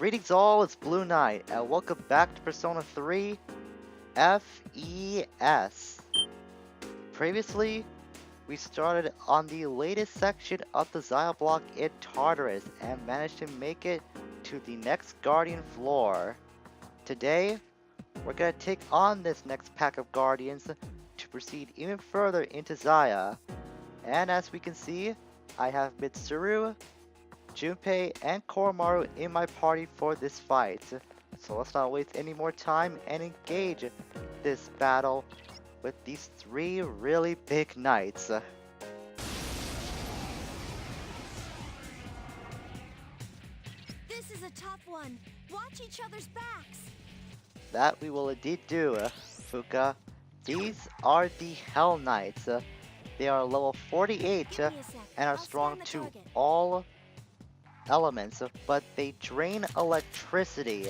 Greetings all, it's Blue Knight, and welcome back to Persona 3 FES. Previously, we started on the latest section of the Tziah block in Tartarus and managed to make it to the next Guardian floor. Today, we're going to take on this next pack of Guardians to proceed even further into Tziah. And as we can see, I have Mitsuru, Junpei, and Koromaru in my party for this fight. So let's not waste any more time and engage this battle with these three really big knights. This is a tough one. Watch each other's backs. That we will indeed do, Fuka. These are the Hell Knights. They are level 48 Give me a sec. and are I'll strong scan the to target. all elements, but they drain electricity.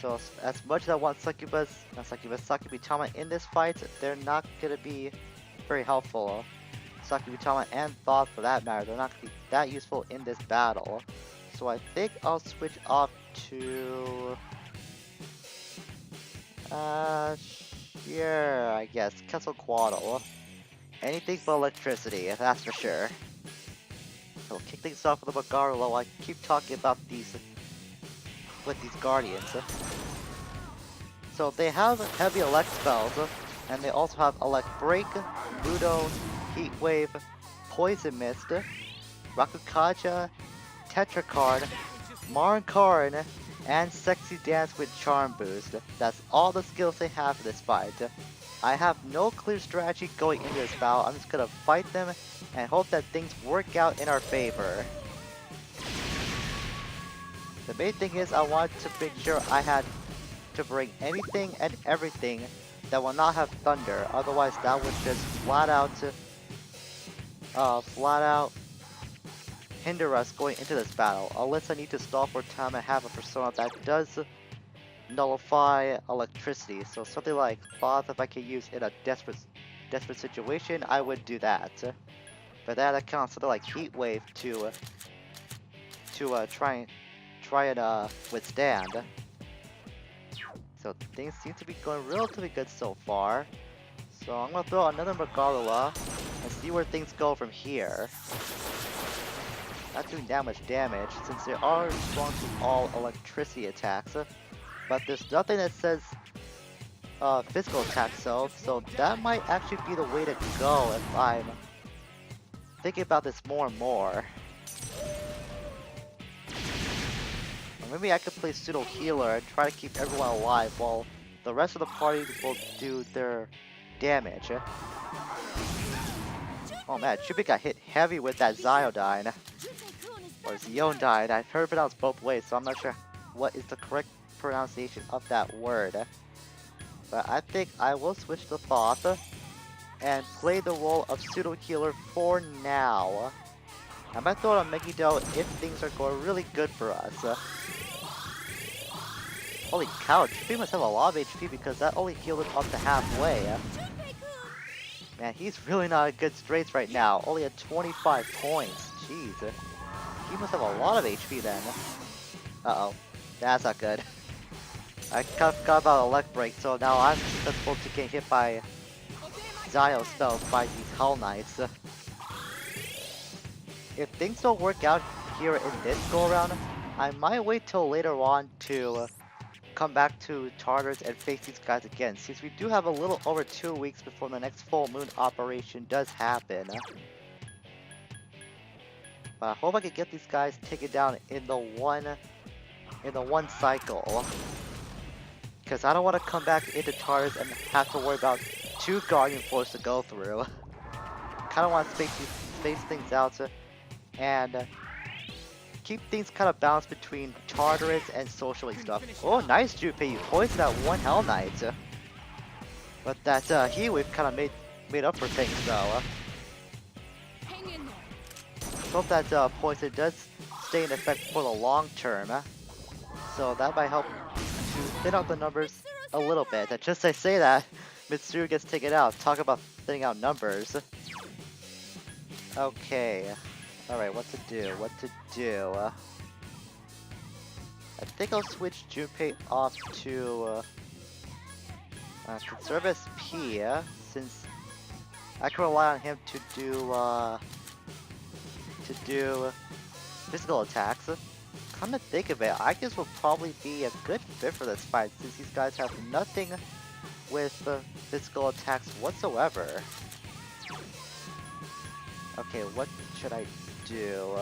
So as much as I want Sakibitama in this fight, they're not gonna be very helpful. Sakibitama and Thoth for that matter, they're not gonna be that useful in this battle. So I think I'll switch off to sure, I guess Quetzalcoatl. Anything but electricity, that's for sure. So we'll kick things off with the Magaru while I keep talking about these with these Guardians. So they have heavy elect spells, and they also have Elect Break, Ludo, Heat Wave, Poison Mist, Rakukaja, Tetracard, Marincarin, and Sexy Dance with Charm Boost. That's all the skills they have for this fight. I have no clear strategy going into this battle. I'm just gonna fight them and hope that things work out in our favor. The main thing is I wanted to make sure I had to bring anything and everything that will not have thunder. Otherwise, that would just flat out hinder us going into this battle. Unless I need to stall for time and have a persona that does nullify electricity. So something like Thoth, if I could use in a desperate situation, I would do that. But that accounts something like Heat Wave to try and withstand. So things seem to be going relatively good so far. So I'm gonna throw another Magarula and see where things go from here. Not doing that much damage since they are strong to all electricity attacks. But there's nothing that says physical attack, so that might actually be the way to go if I'm thinking about this more and more. Or maybe I could play pseudo healer and try to keep everyone alive while the rest of the party will do their damage. Oh man, Chubi got hit heavy with that Ziodyne. Or Ziondyne. I've heard it pronounced both ways, so I'm not sure what is the correct pronunciation of that word. But I think I will switch to Thoth and play the role of pseudo healer for now. I might throw it on Megiddo if things are going really good for us. Holy cow, Chupi must have a lot of HP because that only healed him up to halfway. Man, he's really not in good straits right now. Only at 25 points. Jeez. He must have a lot of HP then. Uh-oh. That's not good. I kind of forgot about Elect Break, so now I'm susceptible to get hit by Zio spells by these Hell Knights. If things don't work out here in this go-around, I might wait till later on to come back to Tartarus and face these guys again, since we do have a little over 2 weeks before the next full moon operation does happen. But I hope I can get these guys taken down in the one cycle. Because I don't want to come back into Tartarus and have to worry about 2 Guardian floors to go through. Kind of want to space things out and keep things kind of balanced between Tartarus and socially stuff. Oh, nice Junpei, you poisoned that one Hell Knight. But that Heat Wave kind of made up for things though. Hang in there. Hope that poison does stay in effect for the long term. So that might help to thin out the numbers a little bit. And just as I say that, Mitsuru gets taken out. Talk about thinning out numbers. Okay. Alright, what to do? I think I'll switch Junpei off to conserve SP, since I can rely on him to do physical attacks. Come to think of it, I guess will probably be a good fit for this fight since these guys have nothing with physical attacks whatsoever. Okay, what should I do?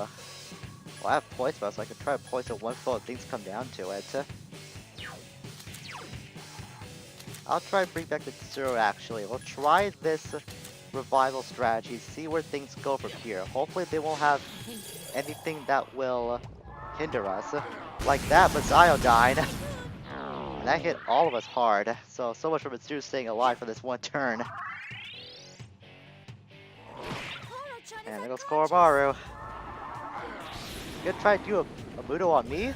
Well, I have poison spell, so I can try to poison one foe if things come down to it. I'll try to bring back the Zero actually. We'll try this revival strategy, see where things go from here. Hopefully they won't have anything that will hinder us. Like that, but Iodine. And that hit all of us hard. So much for Mitsuru staying alive for this one turn. And there goes Koromaru. You gonna try to do a Mudo on me?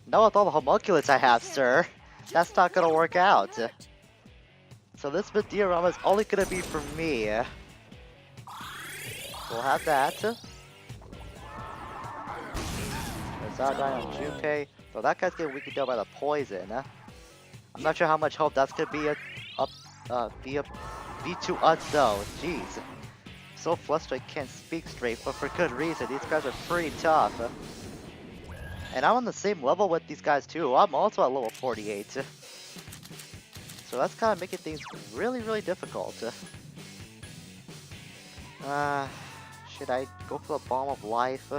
Not with all the homunculus I have, sir. That's not gonna work out. So this diorama is only gonna be for me. We'll have that. There's Iodine on Junpei. So that guy's getting weakened down by the poison. I'm not sure how much hope that's gonna be to us though. Jeez. So flustered I can't speak straight, but for good reason. These guys are pretty tough. And I'm on the same level with these guys too. I'm also at level 48. So that's kind of making things really, really difficult. Should I go for the Balm of Life?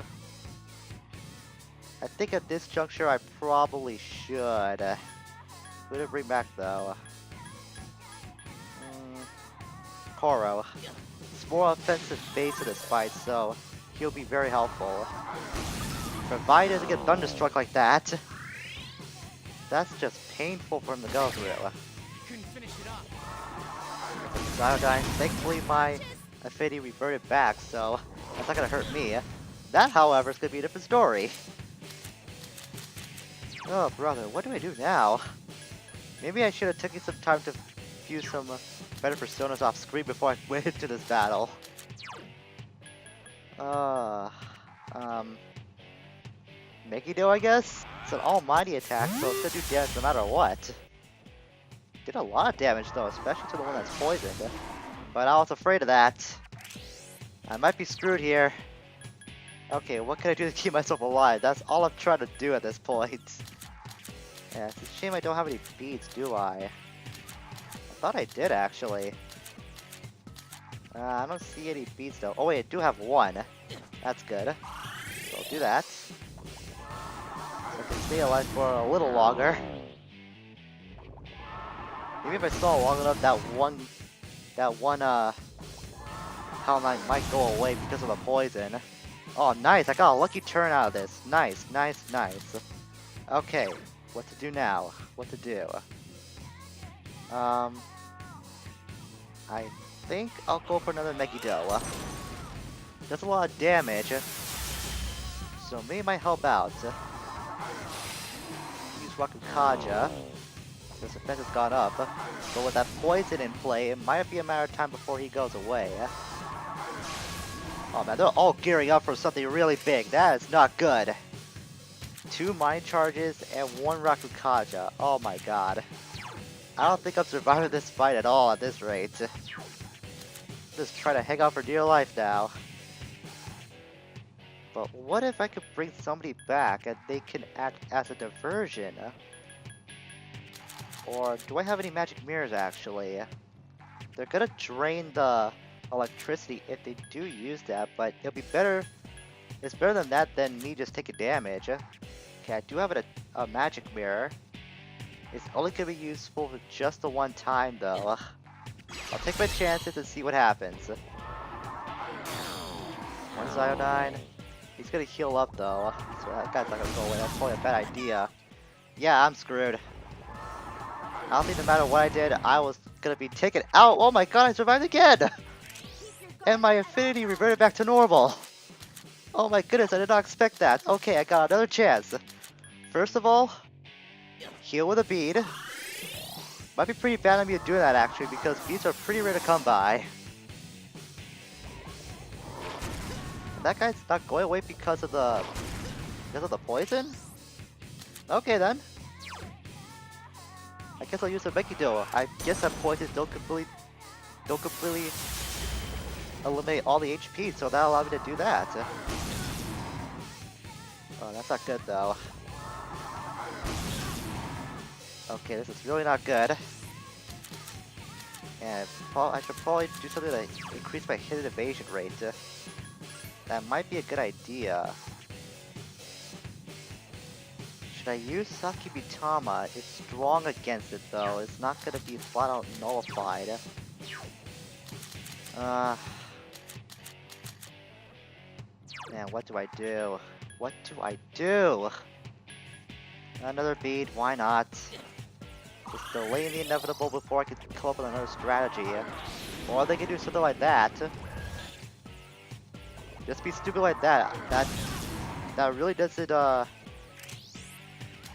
I think at this juncture I probably should. Who to bring back though? Koro. It's more offensive base in this fight, so he'll be very helpful. Provided he doesn't get thunderstruck like that. That's just painful for him to go through. Couldn't finish it up. Iodine. Thankfully my affinity reverted back, so that's not gonna hurt me. That, however, is gonna be a different story. Oh brother, what do I do now? Maybe I should have taken some time to fuse some better personas off screen before I went into this battle. Megiddo, I guess? It's an almighty attack, so it's gonna do damage no matter what. Did a lot of damage though, especially to the one that's poisoned. But I was afraid of that. I might be screwed here. Okay, what can I do to keep myself alive? That's all I'm trying to do at this point. Yeah, it's a shame I don't have any beads, do I? I thought I did, actually. I don't see any beads, though. Oh, wait, I do have one. That's good. So I'll do that. So I can stay alive for a little longer. Maybe if I stall long enough, that one, Hell Knight might go away because of the poison. Oh, nice. I got a lucky turn out of this. Nice, nice, nice. Okay. What to do now? What to do? I think I'll go for another Megiddo. Does a lot of damage, so maybe it might help out. Use Rakukaja. His defense has gone up, but with that poison in play, it might be a matter of time before he goes away. Oh man, they're all gearing up for something really big. That is not good. 2 mind charges and 1 Rakukaja. Oh my god. I don't think I'm surviving this fight at all at this rate. Just try to hang out for dear life now. But what if I could bring somebody back and they can act as a diversion? Or do I have any magic mirrors actually? They're gonna drain the electricity if they do use that, but it'll be better. It's better than that than me just taking damage. Okay, I do have a magic mirror. It's only gonna be useful for just the one time though. I'll take my chances and see what happens. One Iodine. He's gonna heal up though, so that guy's not gonna go away. That's probably a bad idea. Yeah, I'm screwed. I don't think no matter what I did, I was gonna be taken out. Oh my god, I survived again! And my affinity reverted back to normal. Oh my goodness, I did not expect that. Okay, I got another chance. First of all, heal with a bead. Might be pretty bad of me doing that actually, because beads are pretty rare to come by. That guy's not going away because of the poison? Okay then. I guess I'll use a Mekido. I guess that poisons don't completely eliminate all the HP, so that'll allow me to do that. Oh, that's not good though. Okay, this is really not good. And I should probably do something to increase my hidden evasion rate. That might be a good idea. Should I use Sakibitama? It's strong against it though. It's not gonna be flat out nullified. Man, what do I do? What do I do? Another bead, why not? Just delaying the inevitable before I can come up with another strategy. Or they can do something like that. Just be stupid like that. That really doesn't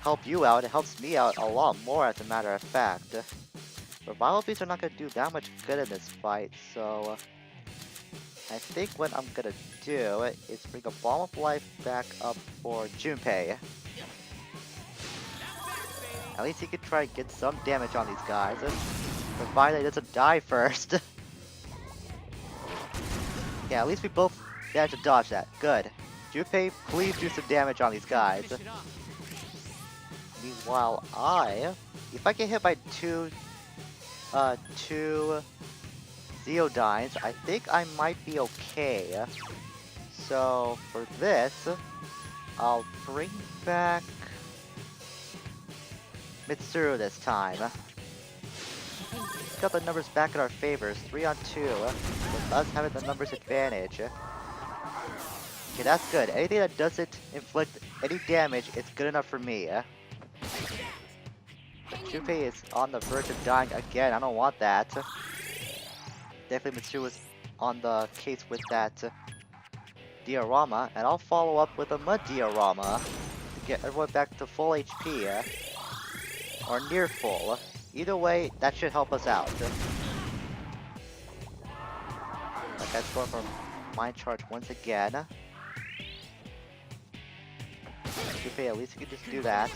help you out. It helps me out a lot more, as a matter of fact. Revival beads are not gonna do that much good in this fight, so I think what I'm gonna do is bring a Bomb of Life back up for Junpei. At least he can try and get some damage on these guys, provided he doesn't die first. Yeah, at least we both managed to dodge that. Good. Junpei, please do some damage on these guys. Finish it up. Meanwhile, if I get hit by two Zeodynes, I think I might be okay. So for this, I'll bring back Mitsuru this time. Got the numbers back in our favors, 3 on 2, with us having the numbers advantage. Okay, that's good. Anything that doesn't inflict any damage is good enough for me. Junpei is on the verge of dying again. I don't want that. Definitely Mitsuru was on the case with that diorama, and I'll follow up with a mud diorama to get everyone back to full HP, or near full. Either way, that should help us out. That guy's going for Mind Charge once again. Junpei, at least you can just do that.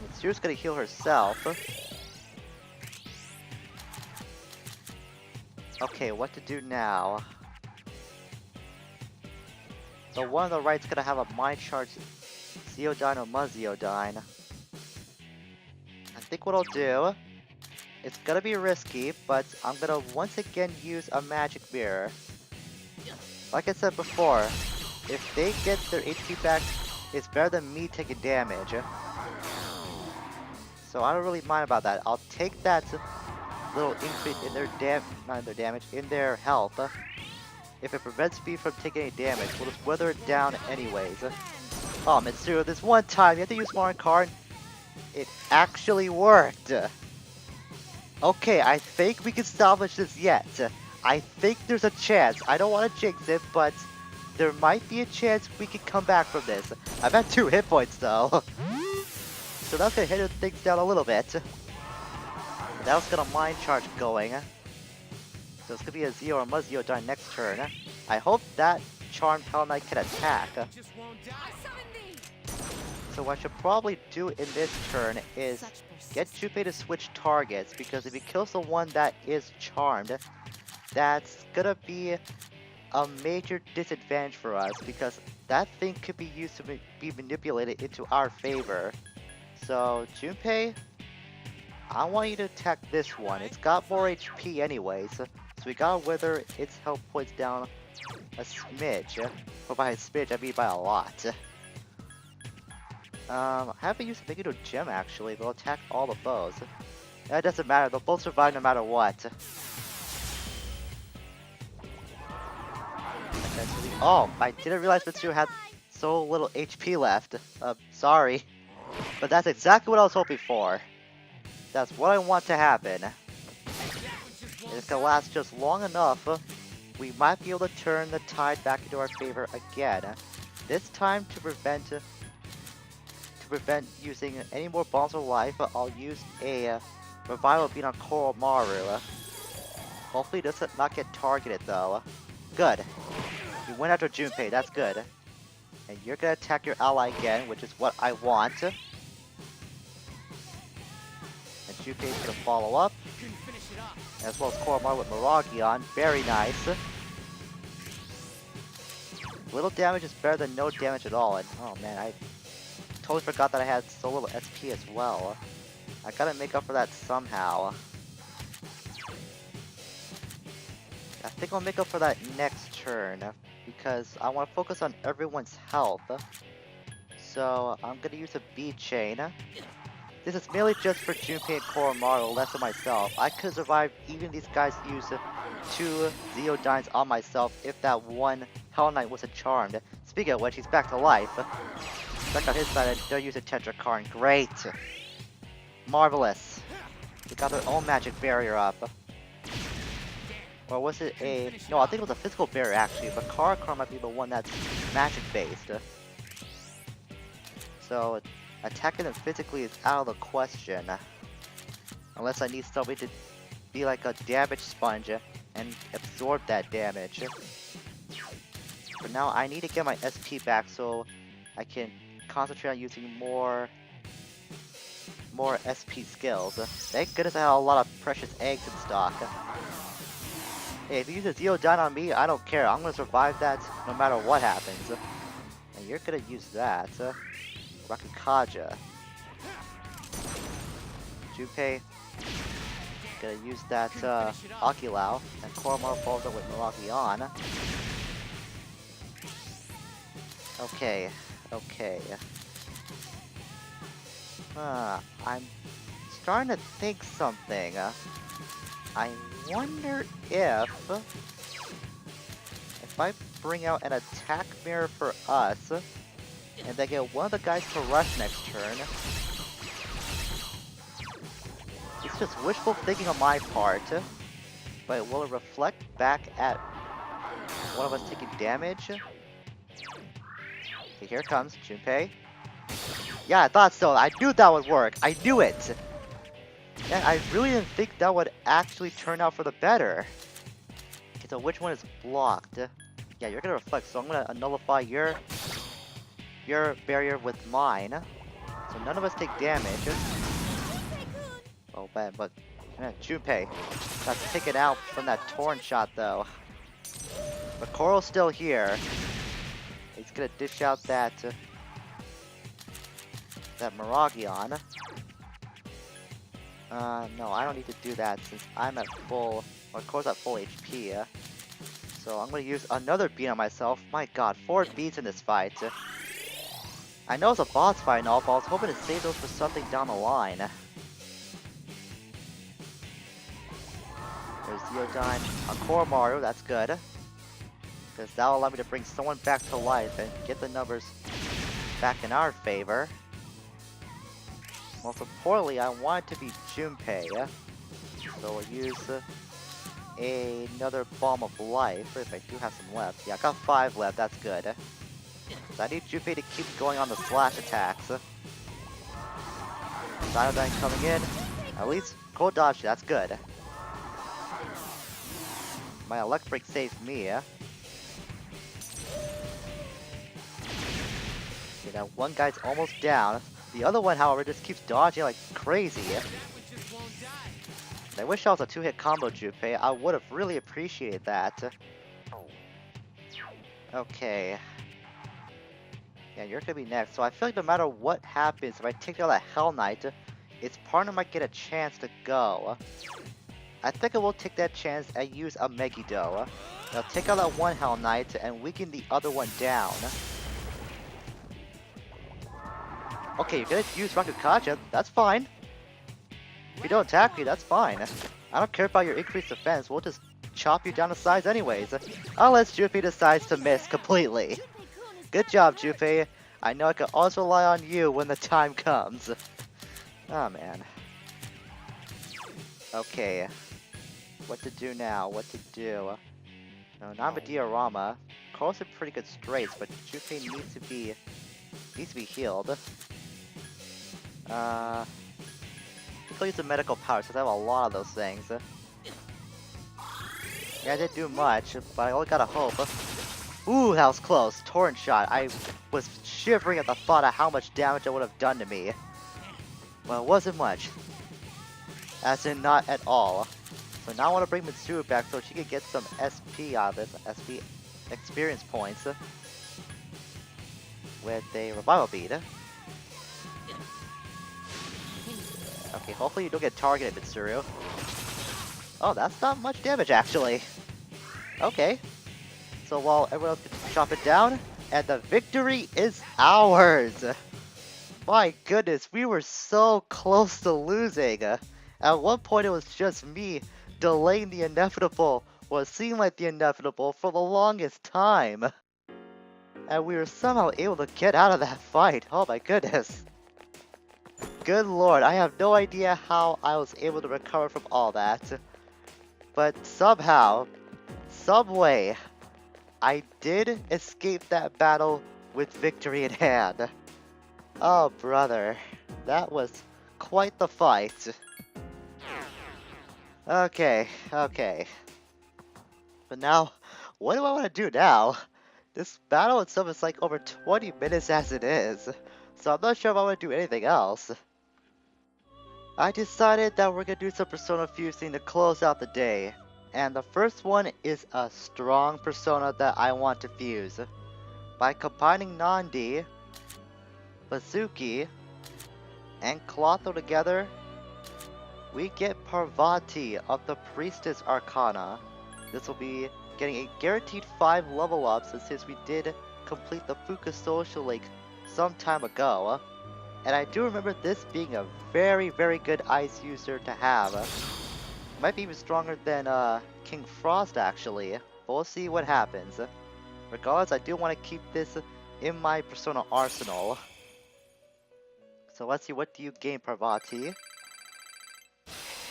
Mitsuru's gonna heal herself. Okay, what to do now? The one on the right's gonna have a Mind Charge Zeodyne or Muzzeodyne. I think what I'll do, it's gonna be risky, but I'm gonna once again use a Magic Mirror. Like I said before, if they get their HP back, it's better than me taking damage. So I don't really mind about that. I'll take that little increase in their in their health. If it prevents me from taking any damage, we'll just weather it down anyways. Oh, Mitsuru, this one time you have to use Marin card. It actually worked. Okay, I think we can salvage this yet. I think there's a chance. I don't want to jinx it, but there might be a chance we can come back from this. I've had 2 hit points though. So that's gonna hit things down a little bit. And that was gonna Mind Charge going. So it's gonna be a Zeo or Muzio die next turn. I hope that Charmed Hell Knight can attack. Just won't die. So what I should probably do in this turn is get Junpei to switch targets, because if he kills the one that is charmed, that's gonna be a major disadvantage for us, because that thing could be used to be manipulated into our favor. So Junpei, I want you to attack this one. It's got more HP anyways, so we gotta wither its health points down a smidge. Or by a smidge, I mean by a lot. I haven't used Megiddo Gem actually, but I'll attack all the foes. That doesn't matter, they'll both survive no matter what. Oh, I didn't realize Mitsuru had so little HP left. Sorry. But that's exactly what I was hoping for. That's what I want to happen. If it can last just long enough, we might be able to turn the tide back into our favor again. This time to prevent using any more Bombs of Life, I'll use a Revival Beam on Koromaru. Hopefully it does not get targeted though. Good. We went after Junpei, that's good. And you're gonna attack your ally again, which is what I want. And Junpei's gonna follow up. Couldn't finish it off. As well as Koromar with Miragion. Very nice. Little damage is better than no damage at all. And oh man, I totally forgot that I had so little SP as well. I gotta make up for that somehow. I think I'll make up for that next turn because I want to focus on everyone's health. So I'm gonna use a B chain. This is merely just for Junpei and Koromaru, less of myself. I could survive even these guys use 2 Zeodynes on myself if that one Hell Knight wasn't charmed. Speaking of which, he's back to life. Back on his side, they're using Tetrakarn. Great! Marvelous. They got their own magic barrier up. Or was it a... No, I think it was a physical barrier actually, but Karakar might be the one that's magic based. So, attacking them physically is out of the question. Unless I need somebody to be like a damage sponge and absorb that damage. For now, I need to get my SP back so I can concentrate on using more SP skills. Thank goodness I have a lot of precious eggs in stock. Hey, if you use a Zeodyne on me, I don't care. I'm gonna survive that no matter what happens. And you're gonna use that. Rakukaja. Junpei. Gonna use that Akilau. And Koromaru follows up with Miragion. Okay. Okay. I'm starting to think something. I wonder if I bring out an attack mirror for us, and then get one of the guys to rush next turn. It's just wishful thinking on my part, but will it reflect back at one of us taking damage? Okay, here it comes, Junpei. Yeah, I thought so. I knew that would work. I knew it. And I really didn't think that would actually turn out for the better. Okay, so which one is blocked? Yeah, you're gonna reflect, so I'm gonna nullify your barrier with mine. So none of us take damage. Oh man, but Junpei got taken out from that Torn shot though. But Coral's still here. He's gonna dish out that Miragion. No, I don't need to do that since I'm at full, or Core's at full HP. So I'm gonna use another beat on myself. My god, 4 beats in this fight. I know it's a boss fight and all, but I was hoping to save those for something down the line. There's Zeodyne, a Koromaru, that's good. Because that'll allow me to bring someone back to life and get the numbers back in our favor. Most importantly, I want it to be Junpei. So we'll use another Balm of Life, if I do have some left. Yeah, I got 5 left, that's good. So I need Junpei to keep going on the slash attacks. Cyanodyne coming in. At least cold dodge, that's good. My electric saved me. Okay, now one guy's almost down. The other one, however, just keeps dodging like crazy. I wish I was a 2-hit combo, Junpei. I would have really appreciated that. Okay. Yeah, you're gonna be next. So I feel like no matter what happens, if I take out that Hell Knight, its partner might get a chance to go. I think I will take that chance and use a Megiddo. Now take out that one Hell Knight and weaken the other one down. Okay, you're gonna use Rakukaja, that's fine. If you don't attack me, that's fine. I don't care about your increased defense, we'll just chop you down to size anyways. Unless Junpei decides to miss completely. Good job, Junpei. I know I can also rely on you when the time comes. Oh man. Okay. What to do now? What to do? No, not a diorama. Carl's in pretty good straits, but Junpei needs to be healed. I think I'll use the medical power since I have a lot of those things. Yeah, I didn't do much, but I only got a hope. Ooh, that was close. Torrent shot. I was shivering at the thought of how much damage it would have done to me. Well, it wasn't much. As in, not at all. So now I want to bring Mitsuru back so she can get some SP out of this. SP experience points. With a revival bead. Okay, hopefully you don't get targeted, Mitsuru. Oh, that's not much damage, actually. Okay. So while everyone else can chop it down, and the victory is ours! My goodness, we were so close to losing. At one point it was just me delaying the inevitable, what seemed like the inevitable, for the longest time. And we were somehow able to get out of that fight. Oh my goodness. Good lord, I have no idea how I was able to recover from all that. But somehow, some way, I did escape that battle with victory in hand. Oh brother, that was quite the fight. Okay. But now, what do I want to do now? This battle itself is like over 20 minutes as it is, so I'm not sure if I want to do anything else. I decided that we're gonna do some persona fusing to close out the day. And the first one is a strong persona that I want to fuse. By combining Nandi, Bazuki, and Clotho together, we get Parvati of the Priestess Arcana. This will be getting a guaranteed 5 level ups since we did complete the Fuka Social Lake some time ago. And I do remember this being a very, very good ice user to have. Might be even stronger than King Frost actually, but we'll see what happens. Regardless, I do want to keep this in my persona arsenal. So let's see, what do you gain, Parvati?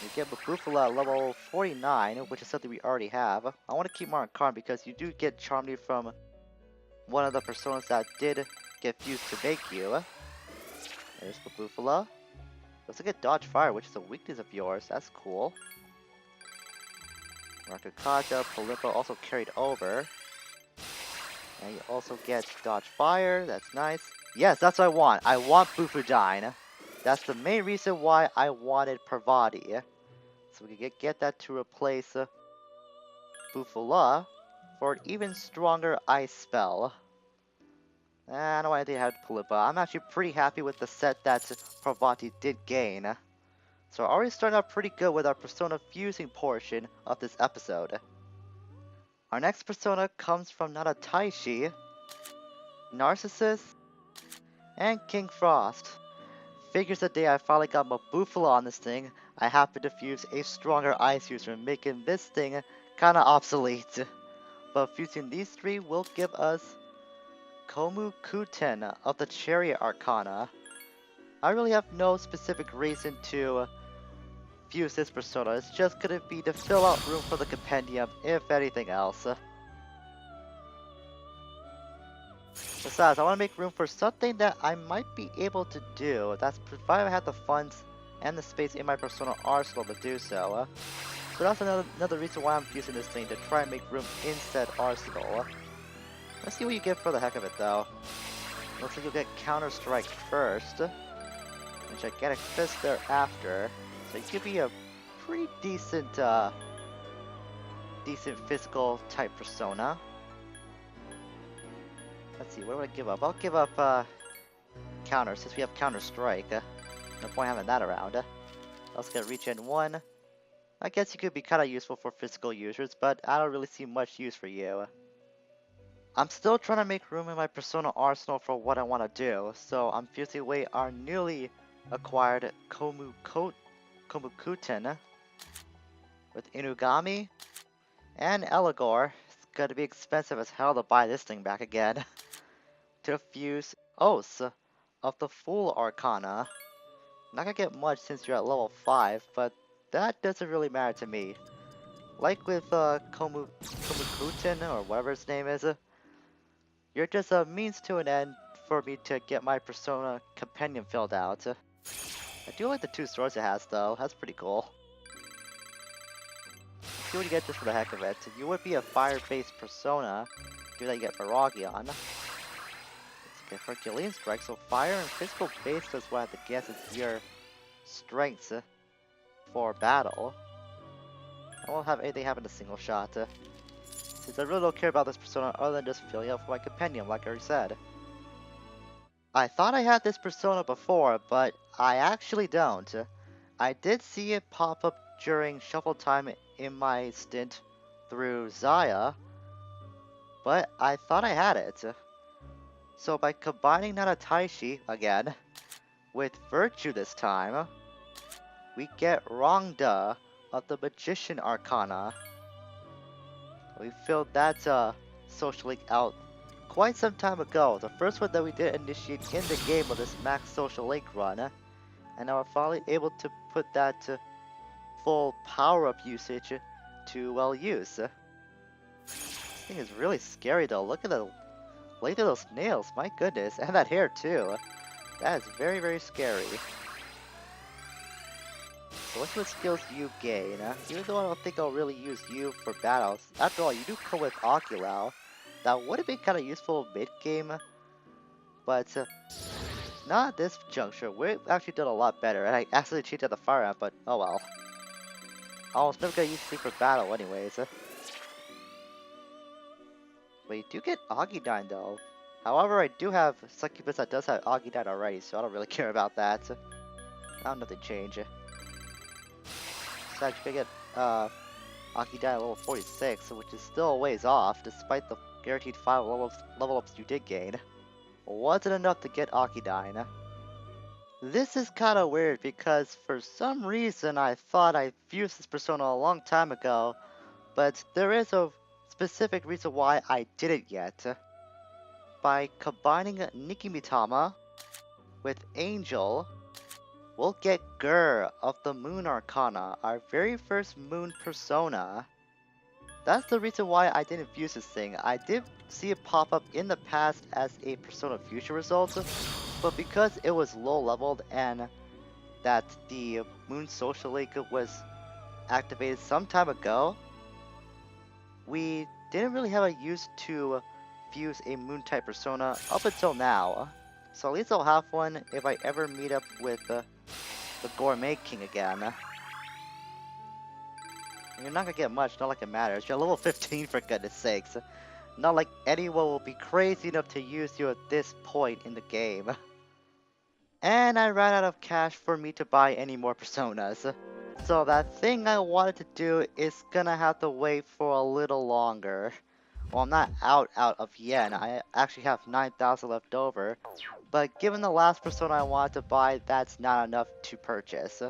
You get Bufula at level 49, which is something we already have. I want to keep more on Karn because you do get Charmony from one of the personas that did get fused to make you. There's Bufula. You also get Dodge Fire, which is a weakness of yours. That's cool. Rakakaja, Polimpo also carried over. And you also get Dodge Fire. That's nice. Yes, that's what I want. I want Bufudine. That's the main reason why I wanted Parvati. So we can get that to replace Bufula for an even stronger ice spell. I don't want anything to have Polimpa. I'm actually pretty happy with the set that Parvati did gain. So we're already starting out pretty good with our persona fusing portion of this episode. Our next persona comes from Nadataishi, Narcissus, and King Frost. Figures the day I finally got my Bufala on this thing, I happened to fuse a stronger ice user, making this thing kinda obsolete. But fusing these three will give us Komu Kuten of the Chariot Arcana. I really have no specific reason to fuse this persona, it's just gonna be to fill out room for the compendium, if anything else. Besides, I want to make room for something that I might be able to do. That's provided I have the funds and the space in my personal arsenal to do so. So that's another reason why I'm using this thing, to try and make room in said arsenal. Let's see what you get for the heck of it though. Looks like you'll get Counter Strike first, and Gigantic Fist thereafter. So you could be a pretty decent physical type persona. Let's see, what do I give up? I'll give up Counter, since we have Counter Strike. No point having that around. Let's get Regen 1. I guess you could be kinda useful for physical users, but I don't really see much use for you. I'm still trying to make room in my persona arsenal for what I want to do, so I'm fusing away our newly acquired Komukuten with Inugami and Eligor. It's gonna be expensive as hell to buy this thing back again. To fuse Os of the Fool Arcana. Not gonna get much since you're at level 5, but that doesn't really matter to me. Like with Komukuten, or whatever his name is, you're just a means to an end for me to get my persona companion filled out. I do like the 2 swords it has though, that's pretty cool. Let's see what you get just for the heck of it. You would be a fire-based persona, Here they get Baragion. Let's get Herculean Strike, so fire and physical base does what I have to guess is your strengths for battle. I won't have anything happen to single shot. Since I really don't care about this persona other than just filling out for my compendium, like I already said. I thought I had this persona before, but I actually don't. I did see it pop up during shuffle time in my stint through Tziah, but I thought I had it. So by combining Nanataishi again with Virtue this time, we get Rongda of the Magician Arcana. We filled that social link out quite some time ago. The first one that we did initiate in the game was this max social link run, and now we're finally able to put that to full power-up usage to well use. This thing is really scary though. Look at the length of those nails, my goodness, and that hair too. That is very, very scary. So let's see what skills you gain. Even though I don't think I'll really use you for battles. After all, you do come with Oculao. That would have been kind of useful mid-game, but not at this juncture. We've actually done a lot better, and I accidentally cheated the fire ant, but oh well. I was never gonna use you for battle anyways. But you do get Agidine though. However, I do have Succubus that does have Agidine already, so I don't really care about that. Now nothing change. So actually gonna get Agidine at level 46, which is still a ways off, despite the guaranteed 5 level ups you did gain. Wasn't enough to get Akidine. This is kinda weird because for some reason I thought I fused this persona a long time ago, but there is a specific reason why I didn't yet. By combining Nikimitama with Angel, we'll get Gur of the Moon Arcana, our very first Moon persona. That's the reason why I didn't fuse this thing. I did see it pop up in the past as a Persona Future result, but because it was low leveled and that the Moon Social Link was activated some time ago, we didn't really have a use to fuse a Moon type persona up until now. So at least I'll have one if I ever meet up with the Gourmet King again. You're not gonna get much, not like it matters. You're level 15 for goodness sakes. Not like anyone will be crazy enough to use you at this point in the game. And I ran out of cash for me to buy any more personas. So that thing I wanted to do is gonna have to wait for a little longer. Well, I'm not out of yen. I actually have 9,000 left over. But given the last persona I wanted to buy, that's not enough to purchase.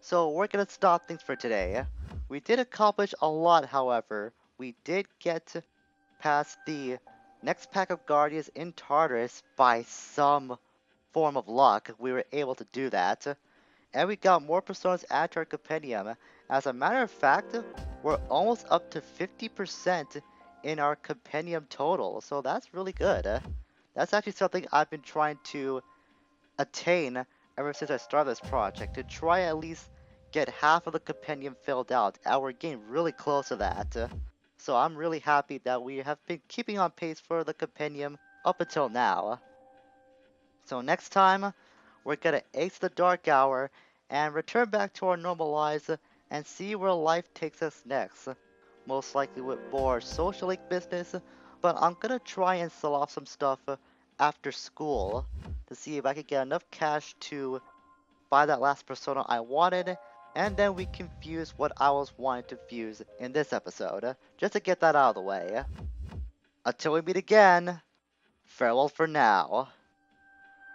So we're gonna stop things for today. We did accomplish a lot, however. We did get past the next pack of Guardians in Tartarus by some form of luck. We were able to do that. And we got more personas added to our compendium. As a matter of fact, we're almost up to 50% in our compendium total. So that's really good. That's actually something I've been trying to attain ever since I started this project. To try at least get half of the compendium filled out, and we're getting really close to that. So I'm really happy that we have been keeping on pace for the compendium up until now. So next time, we're gonna ace the dark hour and return back to our normal lives and see where life takes us next. Most likely with more social link business, but I'm gonna try and sell off some stuff after school to see if I can get enough cash to buy that last persona I wanted, and then we can fuse what I was wanting to fuse in this episode, just to get that out of the way. Until we meet again, farewell for now.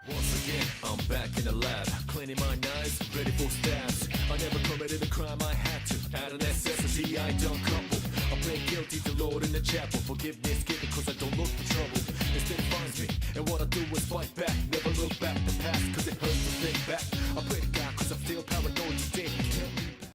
Once again, I'm back in the lab, cleaning my knives, ready for stabs. I never committed a crime I had to. Out of necessity, I don't couple. I plead guilty to Lord in the chapel. Forgiveness given cause I don't look for trouble. Instead it finds me, and what I do is fight back. Never look back the past cause it hurts to think back. I pray to God cause I feel paranoid today.